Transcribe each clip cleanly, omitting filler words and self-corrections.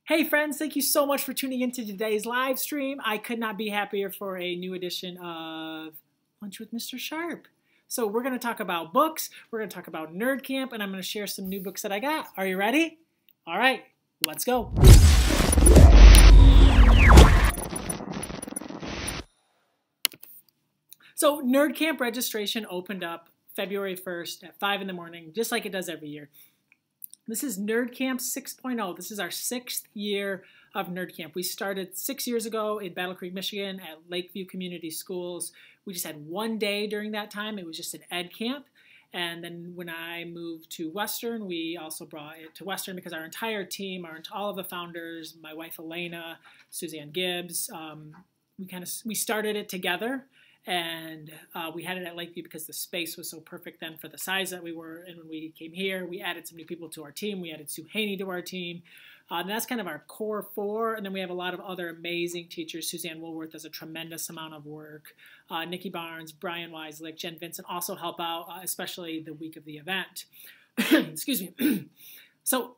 Hey friends, thank you so much for tuning into today's live stream. I could not be happier for a new edition of Lunch with Mr. Sharp. So we're going to talk about books, we're going to talk about Nerd Camp, and I'm going to share some new books that I got. Are you ready? All right, let's go. So Nerd Camp registration opened up February 1st at 5 in the morning, just like it does every year. This is Nerd Camp 6.0. This is our 6th year of Nerd Camp. We started 6 years ago in Battle Creek, Michigan at Lakeview Community Schools. We just had one day during that time. It was just an ed camp. And then when I moved to Western, we also brought it to Western because our entire team, all of the founders, my wife Elena, Suzanne Gibbs, we started it together. And we had it at Lakeview because the space was so perfect then for the size that we were. And when we came here, we added some new people to our team. We added Sue Haney to our team. And that's kind of our core four. And then we have a lot of other amazing teachers. Suzanne Woolworth does a tremendous amount of work. Nikki Barnes, Brian Weislick, Jen Vincent also help out, especially the week of the event. Excuse me. So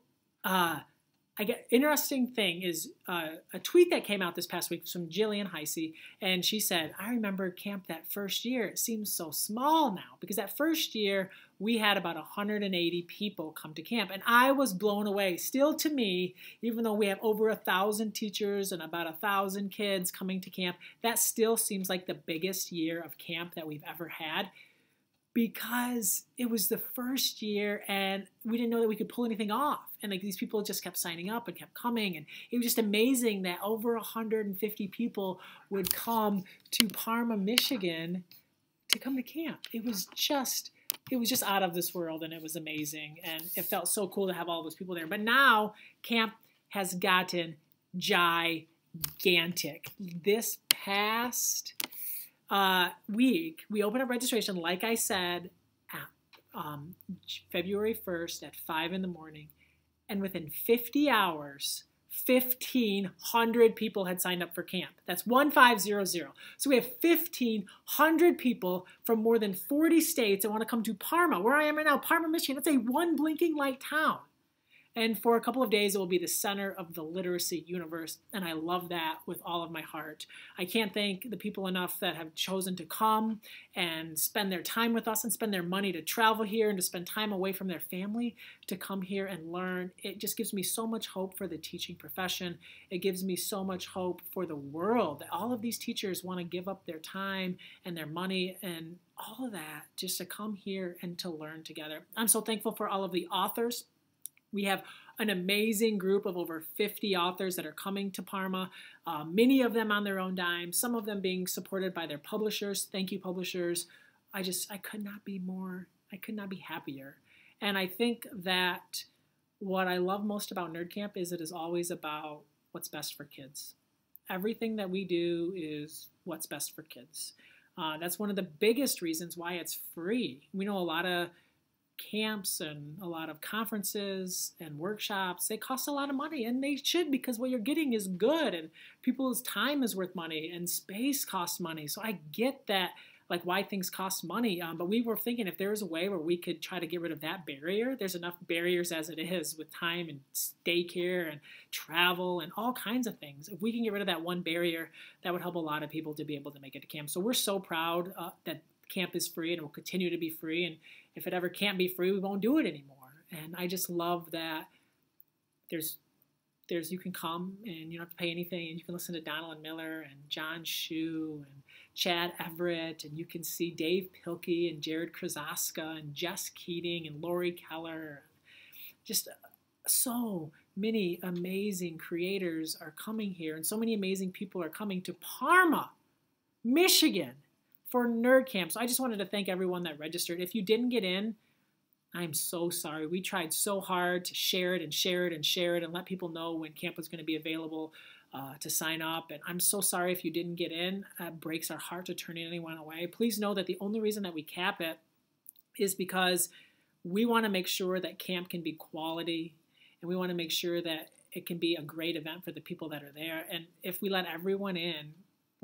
interesting thing is a tweet that came out this past week from Jillian Heisey, and she said, I remember camp that first year. It seems so small now because that first year we had about 180 people come to camp, and I was blown away. Still to me, even though we have over 1,000 teachers and about 1,000 kids coming to camp, that still seems like the biggest year of camp that we've ever had, because it was the first year and we didn't know that we could pull anything off. And like these people just kept signing up and kept coming. And it was just amazing that over 150 people would come to Parma, Michigan to come to camp. It was just out of this world, and it was amazing. And it felt so cool to have all those people there. But now camp has gotten gigantic. This past week, we opened up registration, like I said, at February 1st at 5 in the morning. And within 50 hours, 1,500 people had signed up for camp. That's 1500. So we have 1,500 people from more than 40 states that want to come to Parma, where I am right now, Parma, Michigan. That's a one blinking light town. And for a couple of days, it will be the center of the literacy universe. And I love that with all of my heart. I can't thank the people enough that have chosen to come and spend their time with us and spend their money to travel here and to spend time away from their family to come here and learn. It just gives me so much hope for the teaching profession. It gives me so much hope for the world that all of these teachers want to give up their time and their money and all of that just to come here and to learn together. I'm so thankful for all of the authors. We have an amazing group of over 50 authors that are coming to Parma, many of them on their own dime, some of them being supported by their publishers. Thank you, publishers. I could not be happier. And I think that what I love most about Nerd Camp is it is always about what's best for kids. Everything that we do is what's best for kids. That's one of the biggest reasons why it's free. We know a lot of camps and a lot of conferences and workshops, they cost a lot of money, and they should, because what you're getting is good, and people's time is worth money, and space costs money. So I get that, like, why things cost money, but we were thinking if there was a way where we could try to get rid of that barrier. There's enough barriers as it is with time and daycare and travel and all kinds of things. If we can get rid of that one barrier, that would help a lot of people to be able to make it to camp. So we're so proud that camp is free and it will continue to be free, and if it ever can't be free, we won't do it anymore. And I just love that there's you can come and you don't have to pay anything, and you can listen to Donald Miller and John Shue and Chad Everett, and you can see Dave Pilkey and Jared Krasaska and Jess Keating and Lori Keller. Just so many amazing creators are coming here, and so many amazing people are coming to Parma, Michigan, for Nerd Camp. So I just wanted to thank everyone that registered. If you didn't get in, I'm so sorry. We tried so hard to share it and share it and share it and let people know when camp was going to be available to sign up. And I'm so sorry if you didn't get in. It breaks our heart to turn anyone away. Please know that the only reason that we cap it is because we want to make sure that camp can be quality, and we want to make sure that it can be a great event for the people that are there. And if we let everyone in,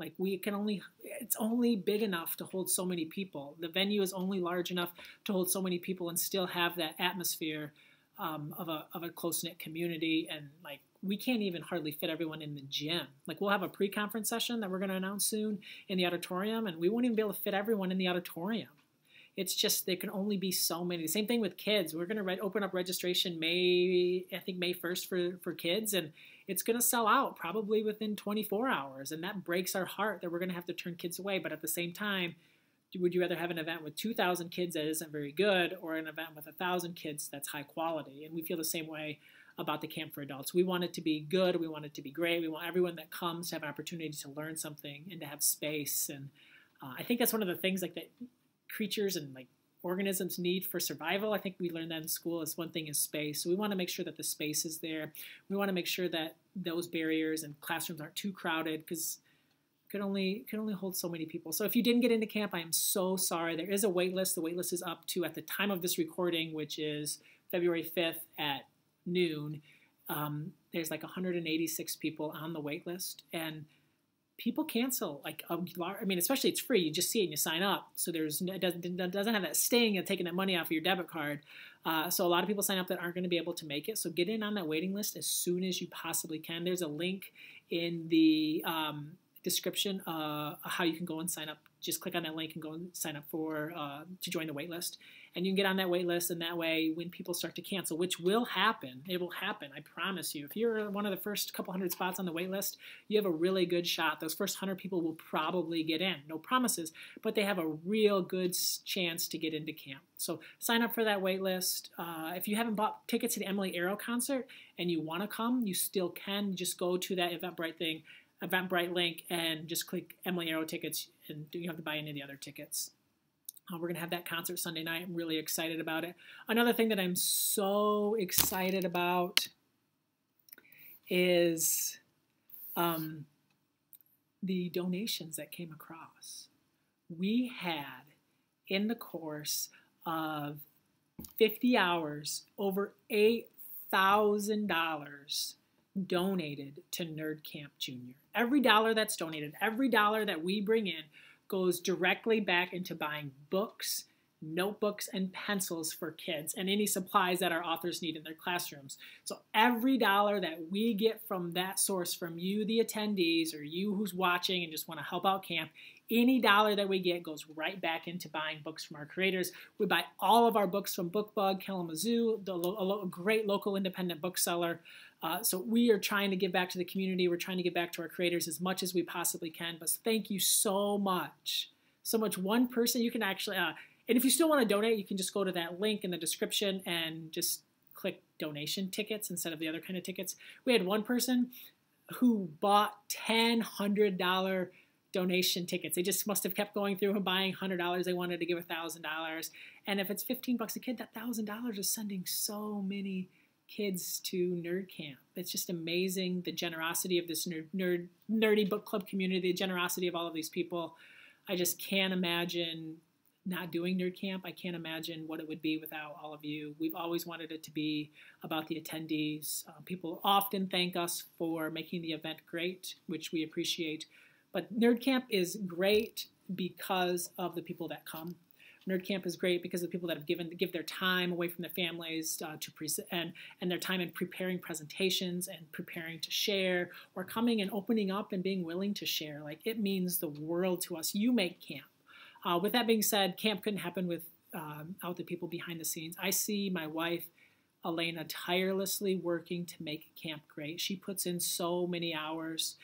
Like it's only big enough to hold so many people. The venue is only large enough to hold so many people and still have that atmosphere of a close-knit community. And like, we can't even hardly fit everyone in the gym. Like, we'll have a pre-conference session that we're going to announce soon in the auditorium, and we won't even be able to fit everyone in the auditorium. It's just, there can only be so many. Same thing with kids. We're going to open up registration May 1st for kids, and it's going to sell out probably within 24 hours. And that breaks our heart that we're going to have to turn kids away. But at the same time, would you rather have an event with 2,000 kids that isn't very good, or an event with 1,000 kids that's high quality? And we feel the same way about the Camp for Adults. We want it to be good. We want it to be great. We want everyone that comes to have an opportunity to learn something and to have space. And I think that's one of the things like that creatures and like organisms need for survival. I think we learned that in school. Is one thing is space. So we want to make sure that the space is there. We want to make sure that those barriers and classrooms aren't too crowded, because could only hold so many people. So if you didn't get into camp, I am so sorry. There is a wait list. The wait list is up to, at the time of this recording, which is February 5th at noon, there's like 186 people on the wait list, and people cancel. Like, I mean, especially it's free. You just see it and you sign up. So it doesn't have that sting of taking that money off of your debit card. So a lot of people sign up that aren't going to be able to make it. So get in on that waiting list as soon as you possibly can. There's a link in the description how you can go and sign up. Just click on that link and go and sign up to join the wait list. And you can get on that wait list, and that way when people start to cancel, which will happen, it will happen, I promise you. If you're one of the first couple hundred spots on the wait list, you have a really good shot. Those first 100 people will probably get in. No promises, but they have a real good chance to get into camp. So sign up for that wait list. If you haven't bought tickets to the Emily Arrow concert and you want to come, you still can. Just go to that Eventbrite link and just click Emily Arrow tickets, and you don't have to buy any of the other tickets. We're going to have that concert Sunday night. I'm really excited about it. Another thing that I'm so excited about is the donations that came across. We had, in the course of 50 hours, over $8,000 donated to Nerd Camp Junior. Every dollar that's donated, every dollar that we bring in, goes directly back into buying books, notebooks, and pencils for kids, and any supplies that our authors need in their classrooms. So every dollar that we get from that source, from you, the attendees, or you who's watching and just want to help out camp, any dollar that we get goes right back into buying books from our creators. We buy all of our books from BookBug, Kalamazoo, a great local independent bookseller. So we are trying to give back to the community. We're trying to give back to our creators as much as we possibly can. But thank you so much. So much. One person, you can actually, and if you still want to donate, you can just go to that link in the description and just click donation tickets instead of the other kind of tickets. We had one person who bought $100 donation tickets. They just must have kept going through and buying $100. They wanted to give $1,000. And if it's $15 a kid, that $1,000 is sending so many kids to Nerd Camp. It's just amazing, the generosity of this nerdy book club community, the generosity of all of these people. I just can't imagine not doing Nerd Camp. I can't imagine what it would be without all of you. We've always wanted it to be about the attendees. People often thank us for making the event great, which we appreciate. But Nerd Camp is great because of the people that come. Nerd Camp is great because of the people that have give their time away from their families to present, and their time in preparing presentations and preparing to share, or coming and opening up and being willing to share. Like, it means the world to us. You make camp. With that being said, camp couldn't happen without the people behind the scenes. I see my wife, Elena, tirelessly working to make camp great. She puts in so many hours,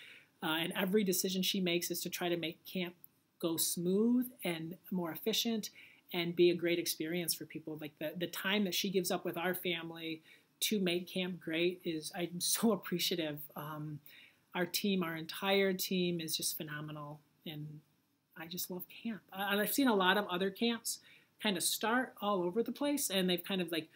and every decision she makes is to try to make camp go smooth and more efficient and be a great experience for people. Like the time that she gives up with our family to make camp great I'm so appreciative. Our entire team is just phenomenal, and I just love camp. And I've seen a lot of other camps kind of start all over the place, and they've kind of like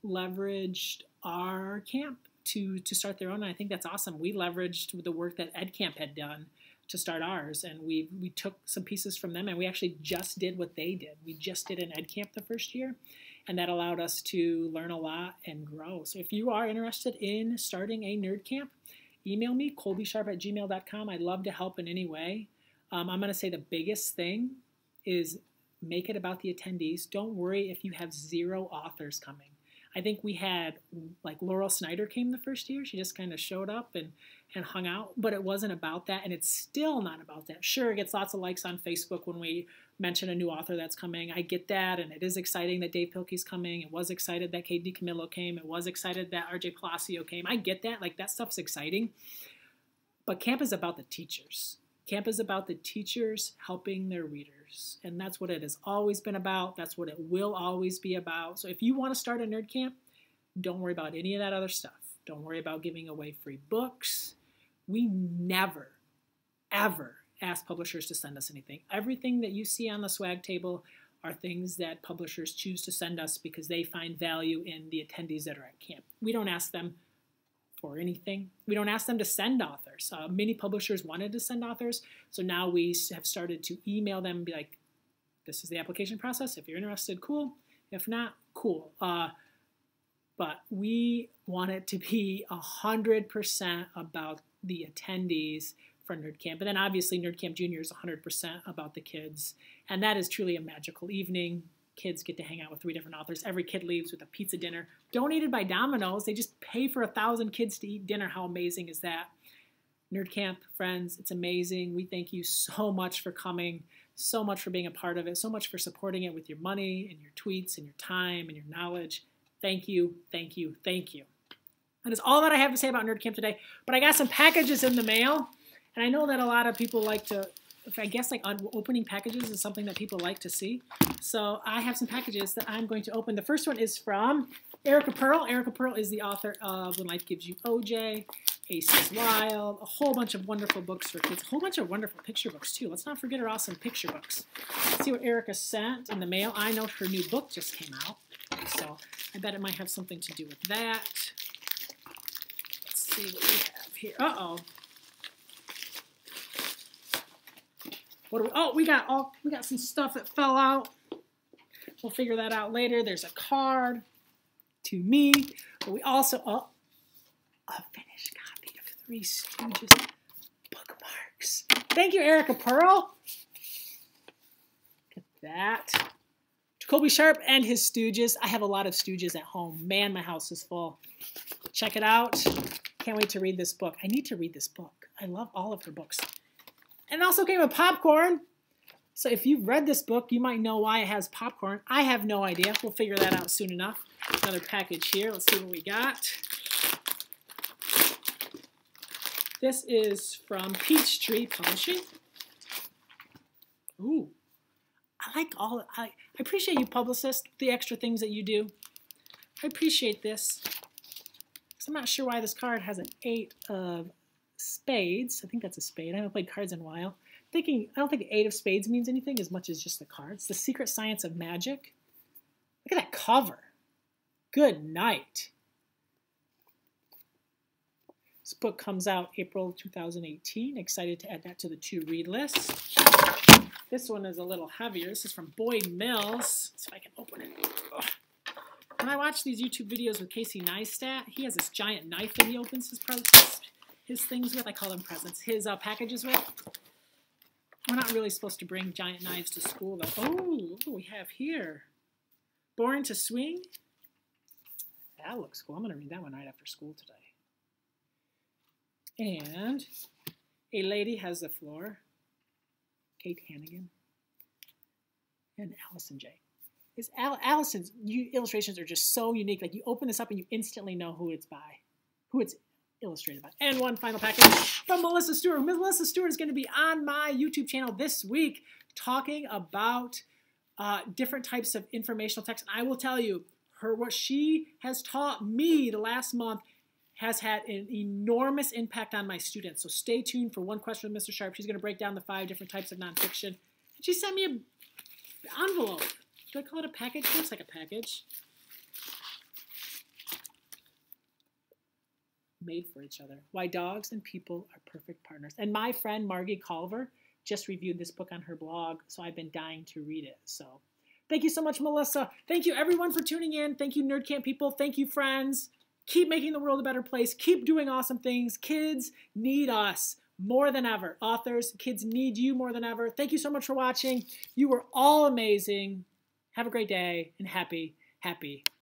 leveraged our camp to start their own. And I think that's awesome. We leveraged the work that Ed Camp had done to start ours, and we took some pieces from them, and we actually just did what they did. We just did an Ed Camp the first year, and that allowed us to learn a lot and grow. So if you are interested in starting a Nerd Camp, email me, colbysharp@gmail.com. I'd love to help in any way. I'm going to say the biggest thing is make it about the attendees. Don't worry if you have 0 authors coming. I think we had, like, Laurel Snyder came the first year. She just kind of showed up and hung out, but it wasn't about that, and it's still not about that. Sure, it gets lots of likes on Facebook when we mention a new author that's coming. I get that, and it is exciting that Dave Pilkey's coming. It was excited that Kate DiCamillo came. It was excited that RJ Palacio came. I get that. Like, that stuff's exciting. But camp is about the teachers. Camp is about the teachers helping their readers, and that's what it has always been about. That's what it will always be about. So if you want to start a nerd camp, don't worry about any of that other stuff. Don't worry about giving away free books. We never, ever ask publishers to send us anything. Everything that you see on the swag table are things that publishers choose to send us because they find value in the attendees that are at camp. We don't ask them for anything. We don't ask them to send authors. Many publishers wanted to send authors, so now we have started to email them and be like, this is the application process. If you're interested, cool. If not, cool. But we want it to be 100% about the attendees for Nerd Camp. And then obviously Nerd Camp Junior is 100% about the kids. And that is truly a magical evening. Kids get to hang out with 3 different authors. Every kid leaves with a pizza dinner donated by Domino's. They just pay for 1,000 kids to eat dinner. How amazing is that? Nerd Camp, friends, it's amazing. We thank you so much for coming, so much for being a part of it, so much for supporting it with your money and your tweets and your time and your knowledge. Thank you, thank you, thank you. That is all that I have to say about Nerd Camp today. But I got some packages in the mail, and I know that a lot of people like to, I guess, like, opening packages is something that people like to see. So I have some packages that I'm going to open. The first one is from Erica Pearl. Erica Pearl is the author of When Life Gives You OJ, Ace is Wild, a whole bunch of wonderful books for kids, a whole bunch of wonderful picture books too. Let's not forget her awesome picture books. Let's see what Erica sent in the mail. I know her new book just came out, so I bet it might have something to do with that. Let's see what we have here. Uh-oh. What do we, oh, we got some stuff that fell out. We'll figure that out later. There's a card to me, but we also, a finished copy of Three Stooges bookmarks. Thank you, Erica Pearl. Look at that. To Colby Sharp and his Stooges. I have a lot of Stooges at home. Man, my house is full. Check it out. Can't wait to read this book. I need to read this book. I love all of her books. And it also came with popcorn. So if you've read this book, you might know why it has popcorn. I have no idea. We'll figure that out soon enough. Another package here. Let's see what we got. This is from Peachtree Publishing. Ooh. I appreciate you, publicists, the extra things that you do. I appreciate this. I'm not sure why this card has an 8 of spades. I think that's a spade. I haven't played cards in a while. I don't think the 8 of spades means anything as much as just the cards. The Secret Science of Magic. Look at that cover. Good night. This book comes out April 2018. Excited to add that to the to-read list. This one is a little heavier. This is from Boyd Mills. Let's see if I can open it. Ugh. When I watch these YouTube videos with Casey Neistat, he has this giant knife that he opens his things with. I call them presents. His packages with. We're not really supposed to bring giant knives to school, though. Oh, look what we have here. Born to Swing. That looks cool. I'm going to read that one right after school today. And A Lady Has the Floor. Kate Hannigan. And Allison J. Allison's illustrations are just so unique. Like, you open this up and you instantly know who it's by, who it's illustrated by. And one final package from Melissa Stewart. Melissa Stewart is going to be on my YouTube channel this week talking about different types of informational text. And I will tell you, what she has taught me the last month has had an enormous impact on my students. So stay tuned for One Question with Mr. Sharp. She's going to break down the 5 different types of nonfiction. And she sent me an envelope. Do I call it a package? It looks like a package. Made for each other. Why Dogs and People Are Perfect Partners. And my friend Margie Culver just reviewed this book on her blog, so I've been dying to read it. So thank you so much, Melissa. Thank you, everyone, for tuning in. Thank you, Nerd Camp people. Thank you, friends. Keep making the world a better place. Keep doing awesome things. Kids need us more than ever. Authors, kids need you more than ever. Thank you so much for watching. You were all amazing. Have a great day and happy